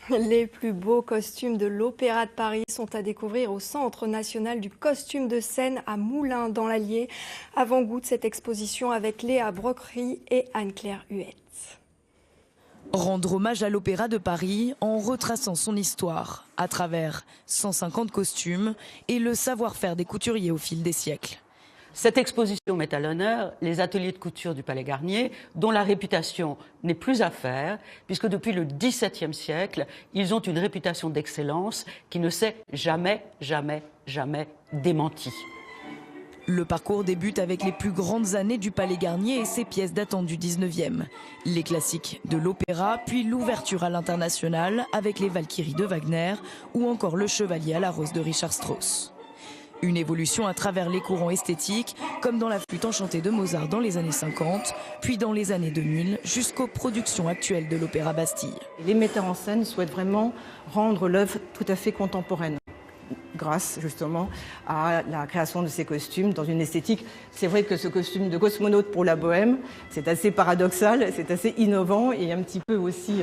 Les plus beaux costumes de l'Opéra de Paris sont à découvrir au Centre national du costume de scène à Moulins dans l'Allier. Avant-goût de cette exposition avec Léa Brocquerie et Anne-Claire Huette. Rendre hommage à l'Opéra de Paris en retraçant son histoire à travers 150 costumes et le savoir-faire des couturiers au fil des siècles. Cette exposition met à l'honneur les ateliers de couture du Palais Garnier, dont la réputation n'est plus à faire, puisque depuis le XVIIe siècle, ils ont une réputation d'excellence qui ne s'est jamais démentie. Le parcours débute avec les plus grandes années du Palais Garnier et ses pièces datant du 19e. Les classiques de l'opéra, puis l'ouverture à l'international avec les Valkyries de Wagner ou encore le Chevalier à la Rose de Richard Strauss. Une évolution à travers les courants esthétiques, comme dans la flûte enchantée de Mozart dans les années 50, puis dans les années 2000, jusqu'aux productions actuelles de l'Opéra Bastille. Les metteurs en scène souhaitent vraiment rendre l'œuvre tout à fait contemporaine, grâce justement à la création de ces costumes dans une esthétique. C'est vrai que ce costume de cosmonaute pour la bohème, c'est assez paradoxal, c'est assez innovant et un petit peu aussi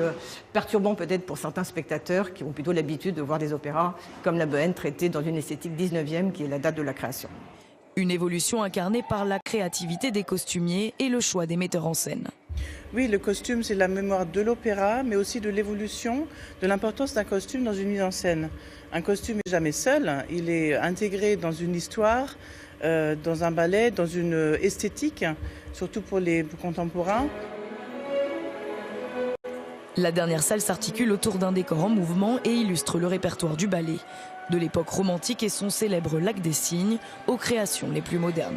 perturbant peut-être pour certains spectateurs qui ont plutôt l'habitude de voir des opéras comme la bohème traités dans une esthétique 19e qui est la date de la création. Une évolution incarnée par la créativité des costumiers et le choix des metteurs en scène. Oui, le costume, c'est la mémoire de l'opéra, mais aussi de l'évolution, de l'importance d'un costume dans une mise en scène. Un costume n'est jamais seul, il est intégré dans une histoire, dans un ballet, dans une esthétique, surtout pour les contemporains. La dernière salle s'articule autour d'un décor en mouvement et illustre le répertoire du ballet, de l'époque romantique et son célèbre Lac des Cygnes aux créations les plus modernes.